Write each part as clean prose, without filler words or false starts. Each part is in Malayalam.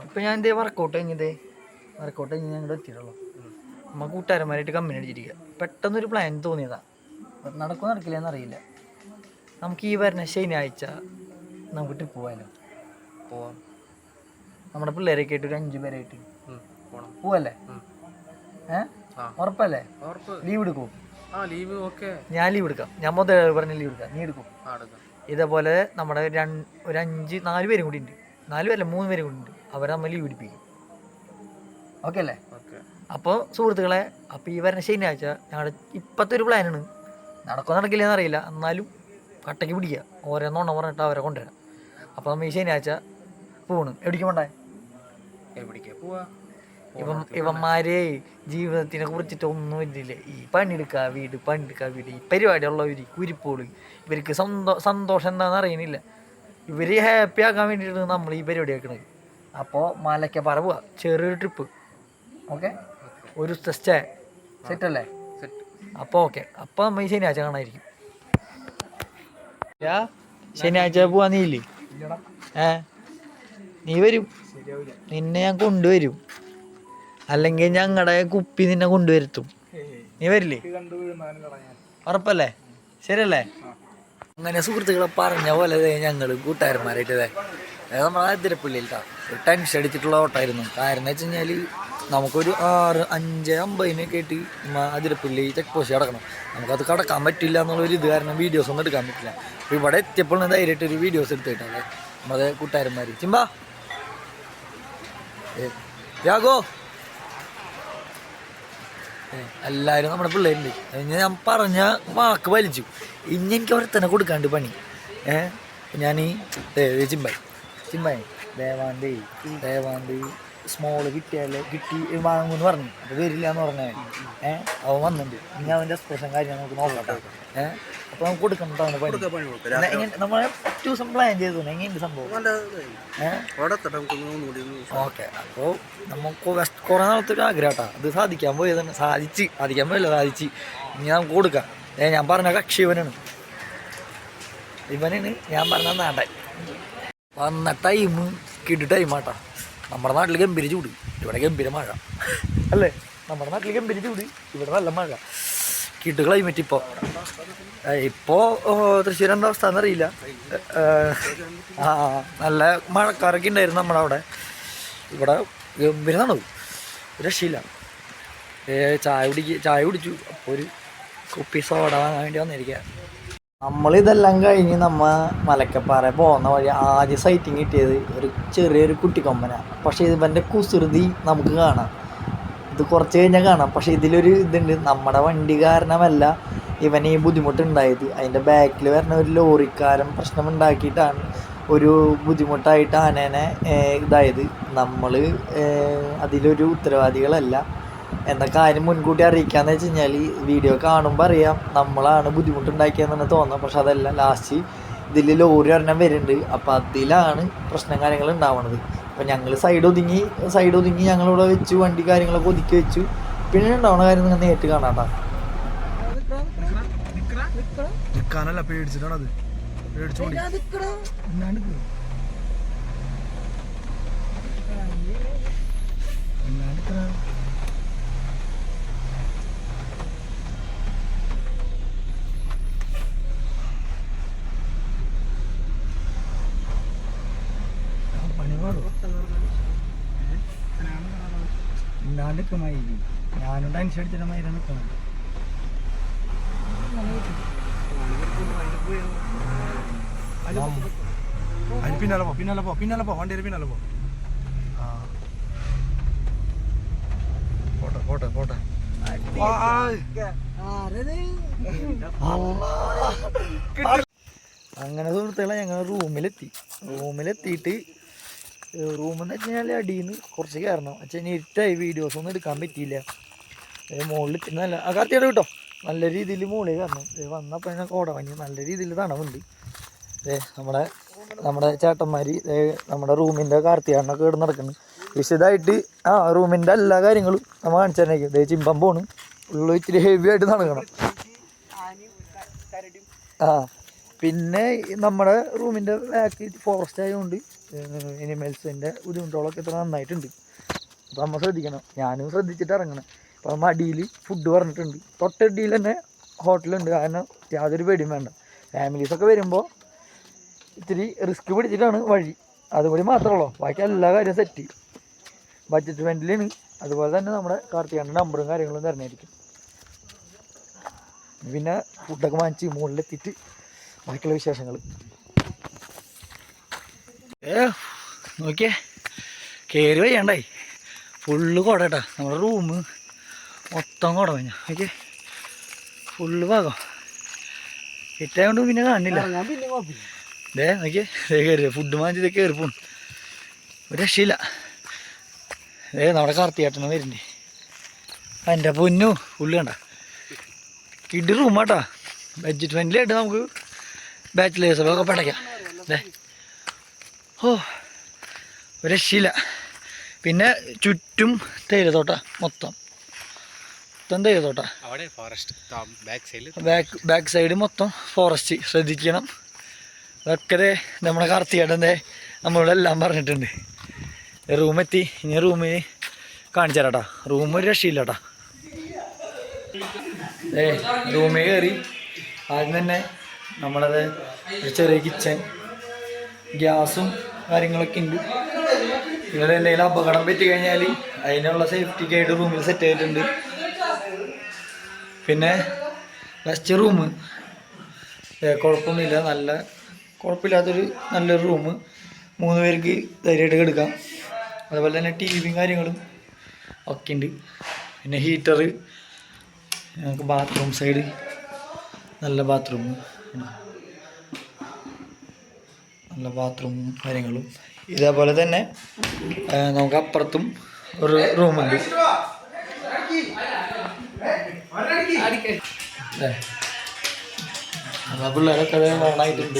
ഇപ്പം ഞാൻ എന്തേ വർക്കൗട്ട് കഴിഞ്ഞതേ ഞങ്ങളുടെ എത്തിയിട്ടുള്ളൂ. നമ്മൾ കൂട്ടുകാരന്മാരായിട്ട് കമ്പനി അടിച്ചിരിക്കുക. പെട്ടെന്നൊരു പ്ലാൻ തോന്നിയതാ. നടക്കുമോ നടക്കില്ലെന്ന് അറിയില്ല. നമുക്ക് ഈ വരുന്ന ശനിയാഴ്ച നമുക്ക് ട്രിപ്പ് പോകാമല്ലോ. പോവാം. നമ്മുടെ പിള്ളേരൊക്കെ ആയിട്ട് ഒരു 5 പേരായിട്ട് പോവല്ലേ? ഉറപ്പല്ലേ? ലീവ് എടുക്കും? ഞാൻ ലീവ് എടുക്കാം. ഞാൻ മുതൽ പറഞ്ഞ ലീവ് എടുക്കാം. നീ എടുക്കും? ഇതേപോലെ നമ്മുടെ ഒരു 4 പേരും കൂടി ഉണ്ട്. 4 പേരല്ല 3 പേരും കൂടി ഉണ്ട്. അവരെ നമ്മൾ ലീവ് എടുപ്പിക്കും. ഓക്കെ അല്ലേ? അപ്പോൾ സുഹൃത്തുക്കളെ, അപ്പോൾ ഈ വരുന്ന ശനിയാഴ്ച ഞങ്ങളുടെ ഇപ്പോഴത്തെ ഒരു പ്ലാനാണ്. നടക്കുമോ നടക്കില്ലെന്ന് അറിയില്ല, എന്നാലും കട്ടയ്ക്ക് പിടിക്കുക. ഓരോന്നോണം പറഞ്ഞിട്ട് അവരെ കൊണ്ടുവരാം. അപ്പോൾ നമ്മൾ ഈ ശനിയാഴ്ച പോണ്. എവിടേക്ക് പോണ്ടേ? ഇവന്മാരെ ജീവിതത്തിനെ കുറിച്ചിട്ട് ഒന്നും ഇതില്ലേ. ഈ പണിയെടുക്കുക വീട് ഈ പരിപാടിയുള്ളവർ കുരിപ്പോള് ഇവർക്ക് സന്തോഷം എന്താണെന്ന് അറിയണില്ല. ഇവർ ഹാപ്പി ആക്കാൻ വേണ്ടിയിട്ടാണ് നമ്മൾ ഈ പരിപാടി ആക്കണത്. അപ്പോൾ മലക്കപ്പാറ പോവാ, ചെറിയൊരു ട്രിപ്പ്. ഓക്കെ, ഒരു സ്റ്റേ സെറ്റല്ലേ? അപ്പോൾ ഓക്കെ. അപ്പോൾ നമ്മൾ ഈ ശനിയാഴ്ച കാണാതിരിക്കും. ശനിയാഴ്ച പോവാ. നീ ഇല്ലേ? നീ വരും. നിന്നെ ഞാൻ കൊണ്ടുവരും. അല്ലെങ്കിൽ ഞങ്ങളുടെ കുപ്പി നിന്നെ കൊണ്ടുവരുത്തും. നീ വരില്ലേ? ഉറപ്പല്ലേ? ശരിയല്ലേ? അങ്ങനെ സുഹൃത്തുക്കളെ പറഞ്ഞ പോലെ ഞങ്ങൾ കൂട്ടുകാരന്മാരായിട്ട് നമ്മളെ അതിരപ്പള്ളിയിൽട്ടാ ഒരു ടെൻഷൻ അടിച്ചിട്ടുള്ള ഓട്ടമായിരുന്നു. കാരണം എന്ന് വെച്ച് കഴിഞ്ഞാൽ നമുക്കൊരു 5:50 ആയിട്ട് അതിരപ്പള്ളി ചെക്ക് പോസ്റ്റ് കിടക്കണം. നമുക്കത് കടക്കാൻ പറ്റില്ല എന്നുള്ളൊരു ഇത് കാരണം വീഡിയോസ് ഒന്നും എടുക്കാൻ പറ്റില്ല. അപ്പോൾ ഇവിടെ എത്തിയപ്പോൾ ധൈര്യമായിട്ടൊരു വീഡിയോസ് എടുത്തിട്ടാണ് നമ്മളെ കൂട്ടുകാരന്മാർ. ചിമ്പാ യാഗോ എല്ലാവരും നമ്മുടെ പിള്ളേരുണ്ട്. ഞാൻ പറഞ്ഞ വാക്ക് വലിച്ചു. ഇനി എനിക്ക് അവിടെ തന്നെ കൊടുക്കാണ്ട് പണി. ഞാൻ ചിമ്പായി ദേവാന്തി സ്മോള് കിട്ടി വാങ്ങുമെന്ന് പറഞ്ഞു. അപ്പോൾ വരില്ല എന്ന് പറഞ്ഞാൽ അവൻ വന്നിട്ടുണ്ട്. ഇനി അവൻ്റെ എക്സ്പ്രഷൻ കാര്യം നമുക്ക് നോക്കട്ടെ. അപ്പോൾ നമുക്ക് കൊടുക്കണം അവന് പണി. നമ്മളെ 2 ദിവസം പ്ലാൻ ചെയ്തു. എങ്ങനെയുണ്ട് സംഭവം? ഓക്കെ. അപ്പോൾ നമുക്ക് കുറേ നാളത്തെ ഒരു ആഗ്രഹം അത് സാധിക്കാൻ പോയതാണ്. സാധിക്കാൻ പോയല്ലോ. ഇനി നമുക്ക് കൊടുക്കാം. ഞാൻ പറഞ്ഞ കക്ഷി ഇവനാണ് ഞാൻ പറഞ്ഞ നാടൻ. വന്ന ടൈം കിട്ടി ടൈമാട്ടാ. നമ്മുടെ നാട്ടിൽ ഗംഭീര ചൂട്, ഇവിടെ ഗംഭീര മഴ അല്ലേ? നമ്മുടെ നാട്ടിൽ ഗംഭീര ചൂട്, ഇവിടെ നല്ല മഴ. കിട്ടു ക്ലൈമറ്റ്. ഇപ്പോൾ തൃശ്ശൂർ എന്താ അവസ്ഥ എന്നറിയില്ല. നല്ല മഴക്കാരൊക്കെ ഉണ്ടായിരുന്നു നമ്മുടെ അവിടെ. ഇവിടെ ഗംഭീര തണുപ്പ്, രക്ഷയില്ല. ചായ കുടിച്ചു. അപ്പോൾ ഒരു കുപ്പി സോഡ വാങ്ങാൻ വേണ്ടി വന്നിരിക്കുക. നമ്മളിതെല്ലാം കഴിഞ്ഞ് മലക്കപ്പാറ പോകുന്ന വഴി ആദ്യ സൈറ്റിങ് കിട്ടിയത് ഒരു ചെറിയൊരു കുട്ടിക്കൊമ്പനാണ്. പക്ഷേ ഇവൻ്റെ കുസൃതി നമുക്ക് കാണാം. ഇത് കുറച്ച് കഴിഞ്ഞാൽ കാണാം. പക്ഷേ ഇതിലൊരു ഇതുണ്ട്. നമ്മുടെ വണ്ടി കാരണമല്ല ഇവന് ഈ ബുദ്ധിമുട്ടുണ്ടായത്. അതിൻ്റെ ബാക്കിൽ വരുന്ന ഒരു ലോറിക്കാരൻ പ്രശ്നമുണ്ടാക്കിയിട്ടാണ് ഒരു ബുദ്ധിമുട്ടായിട്ട് ആനേനെ ഇതായത്. നമ്മൾ അതിലൊരു ഉത്തരവാദികളല്ല എന്ന കാര്യം മുൻകൂട്ടി അറിയിക്കാന്ന് വെച്ച് കഴിഞ്ഞാൽ വീഡിയോ കാണുമ്പോൾ അറിയാം നമ്മളാണ് ബുദ്ധിമുട്ടുണ്ടാക്കിയെന്നാണ് തോന്നുന്നത്. പക്ഷെ അതല്ല, ലാസ്റ്റ് ഇതിൽ ലോറി ഒരെണ്ണം വരുന്നുണ്ട്. അപ്പോൾ അതിലാണ് പ്രശ്നം കാര്യങ്ങൾ ഉണ്ടാവുന്നത്. അപ്പോൾ ഞങ്ങൾ സൈഡ് ഒതുങ്ങി ഞങ്ങളിവിടെ വെച്ചു, വണ്ടി കാര്യങ്ങളൊക്കെ ഒതുക്കി വെച്ചു. പിന്നെ ഉണ്ടാവുന്ന കാര്യം നിങ്ങൾ നേരിട്ട് കാണാട്ടാ. നിൽക്കാനല്ല, പേടിച്ചിട്ടാണത്. പേടിച്ചോണ്ടി ഇല്ലാണ്ടിക്കുമായി ഞാനും ടെൻഷൻ അടിച്ചിട്ട് മൈര നിൽക്കുന്നുണ്ട്. പിന്നാലെ പോ വണ്ടിയിൽ പിന്നാലെ പോ. പോട്ടെ അങ്ങനെ സുഹൃത്തുക്കളെ ഞങ്ങൾ റൂമിലെത്തിയിട്ട് റൂമെന്ന് വെച്ച് കഴിഞ്ഞാൽ അടിയിൽ നിന്ന് കുറച്ച് കയറണം. വെച്ചാൽ ഇരുട്ടായി വീഡിയോസ് ഒന്നും എടുക്കാൻ പറ്റിയില്ല. മുകളിൽ നല്ല കാർത്തിയുടെ കിട്ടോ നല്ല രീതിയിൽ മുകളിൽ കയറണം. വന്നപ്പോൾ ഞാൻ കോടമഞ്ഞ് നല്ല രീതിയിൽ തണവുണ്ട്. നമ്മുടെ ചേട്ടന്മാർ നമ്മുടെ റൂമിൻ്റെ കാർത്തിയാണൊക്കെ ഇവിടെ നടക്കുന്നത്. വിശദമായിട്ട് റൂമിൻ്റെ എല്ലാ കാര്യങ്ങളും നമ്മൾ കാണിച്ചു തന്നേക്കും. ചിമ്പം പോണ് ഉള്ളു, ഇത്തിരി ഹെവി ആയിട്ട് നടക്കണം. പിന്നെ നമ്മുടെ റൂമിൻ്റെ ബാക്ക് ഫോറസ്റ്റ് ആയതുകൊണ്ട് എനിമൽസിൻ്റെ ബുദ്ധിമുട്ടുകളൊക്കെ ഇത്ര നന്നായിട്ടുണ്ട്. അപ്പോൾ നമ്മൾ ശ്രദ്ധിക്കണം, ഞാനും ശ്രദ്ധിച്ചിട്ട് ഇറങ്ങണം. അപ്പോൾ നമ്മൾ അടിയിൽ ഫുഡ് പറഞ്ഞിട്ടുണ്ട്, തൊട്ടടിയിൽ തന്നെ ഹോട്ടലുണ്ട്. കാരണം യാതൊരു പേടിയും വേണ്ട. ഫാമിലീസൊക്കെ വരുമ്പോൾ ഇത്തിരി റിസ്ക് പിടിച്ചിട്ടാണ് വഴി, അതുകൂടി മാത്രമേ ബാക്കി എല്ലാ കാര്യവും സെറ്റ്. ബഡ്ജറ്റ് ഫ്രണ്ട്ലിയാണ്. അതുപോലെ തന്നെ നമ്മുടെ കാർത്തികേയൻ്റെ നമ്പറും കാര്യങ്ങളും തരണമായിരിക്കും. പിന്നെ ഫുഡൊക്കെ വാങ്ങിച്ച് മുകളിലെത്തിയിട്ട് ബാക്കിയുള്ള വിശേഷങ്ങൾ. നോക്കിയേ, കയറി വയ്യണ്ടായി. ഫുള്ള് കുട കേട്ടോ, നമ്മുടെ റൂം മൊത്തം കുട കഴിഞ്ഞ. ഓക്കെ, ഫുള്ള് ഭാഗം കിട്ടായതുകൊണ്ട് പിന്നെ കാണില്ല. നോക്കിയേ, കയറി ഫുഡ് വാങ്ങിച്ചത് കയറി പോണു, ഒരു രക്ഷയില്ല. നമ്മുടെ കാർത്തികേട്ടനും വരുന്നുണ്ട്. എൻ്റെ പൊന്നു ഫുള്ള് കണ്ട കിഡ് റൂമാട്ടാ. ബഡ്ജറ്റ് ഫ്രണ്ട്ലി ആയിട്ട് നമുക്ക് ബാച്ചിലേഴ്സൊക്കെ പടയ്ക്കാം. ഓ, ഒരു രക്ഷയില്ല. പിന്നെ ചുറ്റും തേയിലത്തോട്ട, മൊത്തം തേയിലത്തോട്ട. ബാക്ക് സൈഡ് മൊത്തം ഫോറസ്റ്റ്. ശ്രദ്ധിക്കണം. അതൊക്കെ നമ്മുടെ കാർത്തികേട്ടൻ്റെ നമ്മളോടെല്ലാം പറഞ്ഞിട്ടുണ്ട്. റൂമെത്തി, ഇനി റൂമിൽ കാണിച്ചു തരാട്ടാ. റൂം ഒരു രക്ഷയില്ല കേട്ടാ. റൂമിൽ കയറി ആദ്യം തന്നെ നമ്മളത് ഒരു ചെറിയ കിച്ചൺ, ഗ്യാസും കാര്യങ്ങളൊക്കെ ഉണ്ട്. നിങ്ങൾ എന്തെങ്കിലും അപകടം പറ്റി കഴിഞ്ഞാൽ അതിനുള്ള സേഫ്റ്റിക്കായിട്ട് റൂമിൽ സെറ്റ് ചെയ്തിട്ടുണ്ട്. പിന്നെ ഗസ്റ്റ് റൂം കുഴപ്പമൊന്നുമില്ല, നല്ല കുഴപ്പമില്ലാത്തൊരു നല്ലൊരു റൂം. 3 പേർക്ക് ധൈര്യമായിട്ട് എടുക്കാം. അതുപോലെ തന്നെ ടി വിയും കാര്യങ്ങളും ഒക്കെ ഉണ്ട്. പിന്നെ ഹീറ്റർ, നമുക്ക് ബാത്റൂം സൈഡ് നല്ല ബാത്റൂം, നല്ല ബാത്റൂമും കാര്യങ്ങളും. ഇതേപോലെ തന്നെ നമുക്ക് അപ്പുറത്തും ഒരു റൂമുണ്ട്. പിള്ളേരൊക്കെ ഓണായിട്ടുണ്ട്.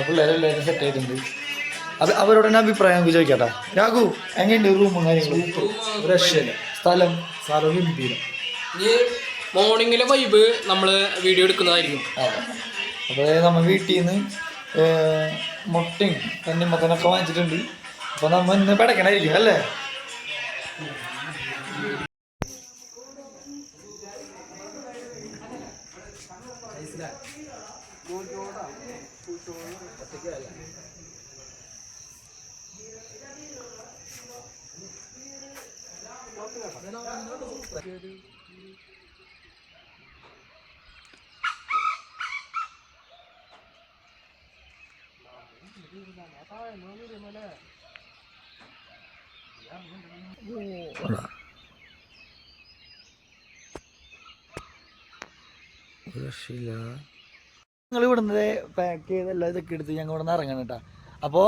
പിള്ളേരെല്ലാവരും സെറ്റ് ആയിട്ടുണ്ട്. അവരോട് തന്നെ അഭിപ്രായം നമുക്ക് ചോദിക്കട്ടെ. രാഘു, എങ്ങനെയുണ്ട് റൂമും കാര്യങ്ങളും? രക്ഷയില്ല. സ്ഥലം ഗംഭീരം. മോർണിംഗിലെ വൈബ് നമ്മൾ വീഡിയോ എടുക്കുന്നതായിരിക്കും. അതെ, അപ്പോൾ നമ്മൾ വീട്ടിൽ നിന്ന് മുട്ടയും തണ്ണിമത്തനൊക്കെ വാങ്ങിച്ചിട്ടുണ്ട്. അപ്പോൾ നമ്മൾ ഇന്ന് പടക്കണായിരിക്കും അല്ലേ? ഞങ്ങൾ ഇവിടുന്ന് പാക്ക് ചെയ്ത് എല്ലാം ഇതൊക്കെ എടുത്ത് ഞങ്ങൾ ഇവിടെ നിന്ന് ഇറങ്ങണം കേട്ടോ. അപ്പോൾ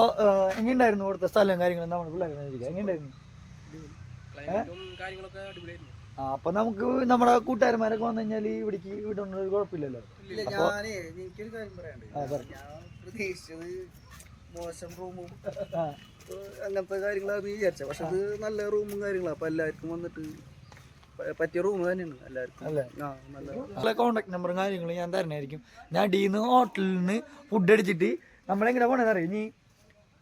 എങ്ങനെയുണ്ടായിരുന്നു ഇവിടുത്തെ സ്ഥലവും കാര്യങ്ങളും? നമ്മുടെ പിള്ളേർ എങ്ങനെയുണ്ടായിരുന്നു? അപ്പൊ നമുക്ക് നമ്മുടെ കൂട്ടുകാരന്മാരൊക്കെ വന്നു കഴിഞ്ഞാൽ ഇവിടേക്ക് വിടുന്ന ഒരു കുഴപ്പമില്ലല്ലോ. എനിക്കൊരു കാര്യം പറയാനുണ്ട്. മോശം റൂമും അങ്ങനത്തെ കാര്യങ്ങളാണ് വിചാരിച്ചത്. പക്ഷെ അത് നല്ല റൂമും കാര്യങ്ങളും. അപ്പൊ എല്ലാവർക്കും വന്നിട്ട് പറ്റിയ റൂം തന്നെയാണ് എല്ലാവർക്കും അല്ലേ? നല്ല കോണ്ടാക്ട് നമ്പറും കാര്യങ്ങളും ഞാൻ തരണമായിരിക്കും. ഞാൻ ഡീന്ന് ഹോട്ടലിൽ നിന്ന് ഫുഡ് അടിച്ചിട്ട് നമ്മളെങ്ങനെ പോകണമെന്ന് അറിയാം. ഇനി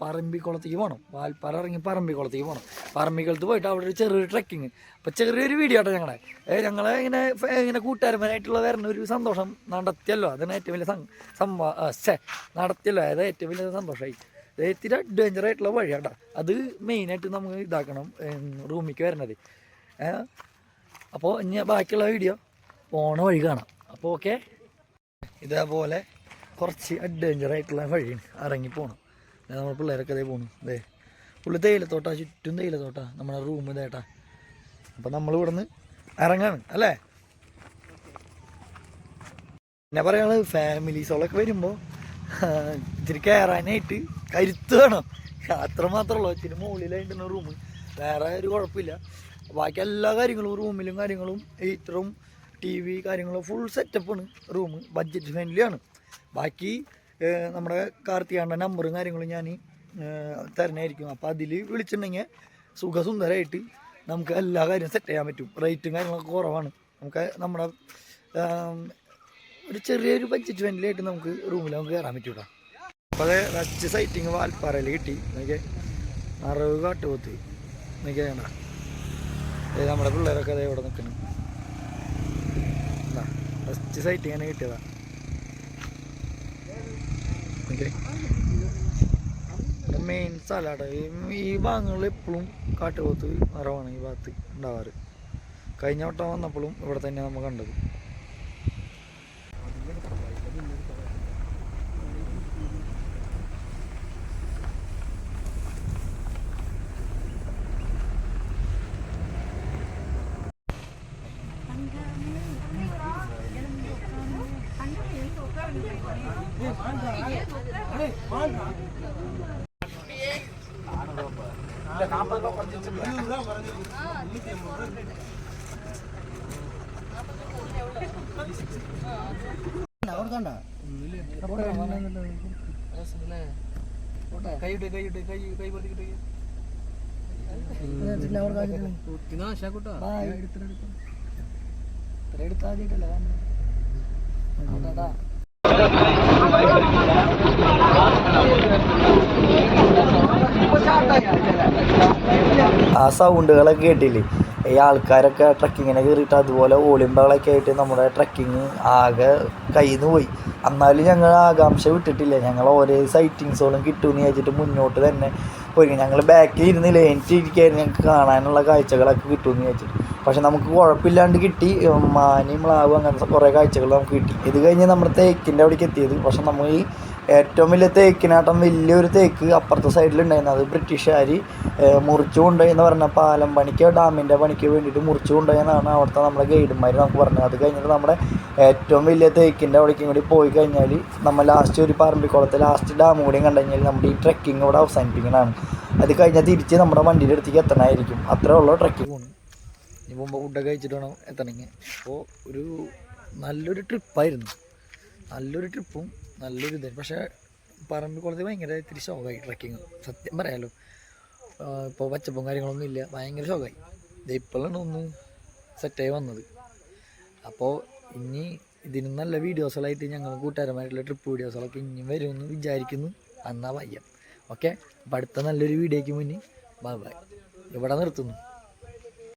പറമ്പിക്കുളത്തേക്ക് പോകണം. വാൽപ്പാറ ഇറങ്ങി പറമ്പിക്കുളത്തേക്ക് പോകണം. പറമ്പിക്കുളത്ത് പോയിട്ട് അവിടെ ഒരു ചെറിയൊരു ട്രക്കിങ്. അപ്പോൾ ചെറിയൊരു വീഡിയോ ആട്ടോ ഞങ്ങളെ ഇങ്ങനെ കൂട്ടുകാരന്മാരായിട്ടുള്ള വരുന്ന ഒരു സന്തോഷം നടത്തിയല്ലോ. അതാണ് ഏറ്റവും വലിയ നടത്തിയല്ലോ. അതായത് ഏറ്റവും വലിയ സന്തോഷമായി. ഇത്തിരി അഡ്വഞ്ചർ ആയിട്ടുള്ള വഴിയാട്ടോ. അത് മെയിനായിട്ട് നമുക്ക് ഇതാക്കണം റൂമിലേക്ക് വരണത്. അപ്പോൾ ഇനി ബാക്കിയുള്ള വീഡിയോ പോണ വഴി കാണാം. അപ്പോൾ ഓക്കെ, ഇതേപോലെ കുറച്ച് അഡ്വഞ്ചർ ആയിട്ടുള്ള വഴിയാണ്, ഇറങ്ങി പോകണം. നമ്മൾ പിള്ളേരൊക്കെ അതേ പോകണം. അതെ, പുള്ളി തേയിലത്തോട്ടാ, ചുറ്റും തേയിലത്തോട്ടാ നമ്മുടെ റൂം ഇതേട്ടാ. അപ്പം നമ്മൾ ഇവിടെ നിന്ന് ഇറങ്ങാണ് അല്ലേ? പിന്നെ പറയാനുള്ളത്, ഫാമിലീസുകളൊക്കെ വരുമ്പോൾ ഇത്തിരി കയറാനായിട്ട് കരുത്ത് വേണം. അത്രമാത്രമുള്ളൂ. ഇത്തിരി മുകളിലായിട്ടുള്ള റൂം, വേറെ ഒരു കുഴപ്പമില്ല. ബാക്കി എല്ലാ കാര്യങ്ങളും റൂമിലും കാര്യങ്ങളും ഹീറ്ററും ടി വി കാര്യങ്ങളും ഫുൾ സെറ്റപ്പാണ് റൂം. ബഡ്ജറ്റ് ഫ്രണ്ട്ലിയാണ്. ബാക്കി നമ്മുടെ കാർത്തികേയൻ്റെ നമ്പറും കാര്യങ്ങളും ഞാൻ തരണമായിരിക്കും. അപ്പോൾ അതിൽ വിളിച്ചിട്ടുണ്ടെങ്കിൽ സുഖസുന്ദരമായിട്ട് നമുക്ക് എല്ലാ കാര്യവും സെറ്റ് ചെയ്യാൻ പറ്റും. റേറ്റും കാര്യങ്ങളൊക്കെ കുറവാണ്. നമുക്ക് നമ്മുടെ ഒരു ചെറിയൊരു ബഡ്ജറ്റ് ഫ്രണ്ട്ലിയായിട്ട് നമുക്ക് റൂമിൽ നമുക്ക് കയറാൻ പറ്റൂടാ. അപ്പോൾ അത് ഫസ്റ്റ് സൈറ്റിങ് വാൽപ്പാറയിൽ കിട്ടി. എനിക്ക് 60 കാട്ടുപോത്ത് എനിക്ക് വേണ്ട. അതായത് നമ്മുടെ പിള്ളേരൊക്കെ അതേ ഇവിടെ നിൽക്കണം. എന്താ ഫസ്റ്റ് സൈറ്റിങ് തന്നെ കിട്ടിയതാ. ഓക്കെ, മെയിൻ സ്ഥലമാണ് ഈ ഭാഗങ്ങളിൽ. എപ്പോഴും കാട്ടുപോത്ത് നിറവാണ് ഈ ഭാഗത്ത് ഉണ്ടാവാറ്. കഴിഞ്ഞ വട്ടം വന്നപ്പോഴും ഇവിടെ തന്നെ നമ്മൾ കണ്ടത്. ആ സൗണ്ടുകളൊക്കെ കേട്ടില്ലേ? ഈ ആൾക്കാരൊക്കെ ട്രക്കിങ്ങിനെ കയറിയിട്ട് അതുപോലെ ഓളിമ്പകളൊക്കെ ആയിട്ട് നമ്മുടെ ട്രക്കിങ് ആകെ കയ്യിൽ നിന്ന് പോയി. എന്നാലും ഞങ്ങൾ ആകാംക്ഷ വിട്ടിട്ടില്ല. ഞങ്ങൾ ഓരോ സൈറ്റിങ്സുകളും കിട്ടുമെന്ന് വിചാരിച്ചിട്ട് മുന്നോട്ട് തന്നെ പോയി. ഞങ്ങൾ ബാക്കിൽ ഇരുന്നില്ല, എനിക്കിരിക്കായിരുന്നു ഞങ്ങൾക്ക് കാണാനുള്ള കാഴ്ചകളൊക്കെ കിട്ടുമെന്ന് വിചാരിച്ചിട്ട്. പക്ഷെ നമുക്ക് കുഴപ്പമില്ലാണ്ട് കിട്ടി. മാനി മ്ലാവ് അങ്ങനത്തെ കുറേ കാഴ്ചകൾ നമുക്ക് കിട്ടി. ഇത് കഴിഞ്ഞ് നമ്മുടെ തേക്കിൻ്റെ അവിടേക്ക് എത്തിയത്. പക്ഷെ നമ്മൾ ഈ ഏറ്റവും വലിയ തേക്കിനാട്ടം വലിയൊരു തേക്ക് അപ്പുറത്തെ സൈഡിലുണ്ടായിരുന്നു. അത് ബ്രിട്ടീഷുകാർ മുറിച്ചു കൊണ്ടുപോയെന്ന് പറഞ്ഞാൽ പാലം പണിക്ക് ഡാമിൻ്റെ പണിക്ക് വേണ്ടിയിട്ട് മുറിച്ചു കൊണ്ടുപോയെന്നാണ് അവിടുത്തെ നമ്മുടെ ഗൈഡന്മാർ നമുക്ക് പറഞ്ഞത്. അത് കഴിഞ്ഞിട്ട് നമ്മുടെ ഏറ്റവും വലിയ തേക്കിൻ്റെ അവിടേക്കും കൂടി പോയി കഴിഞ്ഞാൽ നമ്മൾ ലാസ്റ്റ് ഒരു പറമ്പിക്കുളത്ത് ലാസ്റ്റ് ഡാം കൂടിയും കണ്ടു കഴിഞ്ഞാൽ നമ്മുടെ ഈ ട്രക്കിങ് ഇവിടെ അവസാനിപ്പിക്കുന്നതാണ്. അത് കഴിഞ്ഞാൽ തിരിച്ച് നമ്മുടെ വണ്ടിയുടെ അടുത്തേക്ക് എത്തണമായിരിക്കും. അത്രേ ഉള്ളൂ ട്രക്കിങ് പോകുന്നു. ഇനി മുമ്പ് ഫുഡൊക്കെ കഴിച്ചിട്ട് വേണം എത്തണമെങ്കിൽ. അപ്പോൾ ഒരു നല്ലൊരു ട്രിപ്പായിരുന്നു. നല്ലൊരു ട്രിപ്പും നല്ലൊരു ഇതായിരുന്നു. പക്ഷേ പറമ്പിക്കുളത്ത് ഭയങ്കര ഇത്തിരി ഷോക്കായി ട്രക്കിങ്. സത്യം പറയാമല്ലോ, ഇപ്പോൾ പച്ചപ്പും കാര്യങ്ങളൊന്നും ഇല്ല. ഭയങ്കര ഷോക്കായി. ഇത് ഇപ്പോഴാണ് ഒന്ന് സെറ്റായി വന്നത്. അപ്പോൾ ഇനി ഇതിനും നല്ല വീഡിയോസുകളായിട്ട് ഞങ്ങൾ കൂട്ടുകാരന്മാരുള്ള ട്രിപ്പ് വീഡിയോസുകളൊക്കെ ഇനിയും വരുമെന്ന് വിചാരിക്കുന്നു. എന്നാൽ വയ്യ. ഓക്കെ, അപ്പോൾ അടുത്ത നല്ലൊരു വീഡിയോയ്ക്ക് മുന്നേ ബൈ ബൈ. ഇവിടെ നിർത്തുന്നു.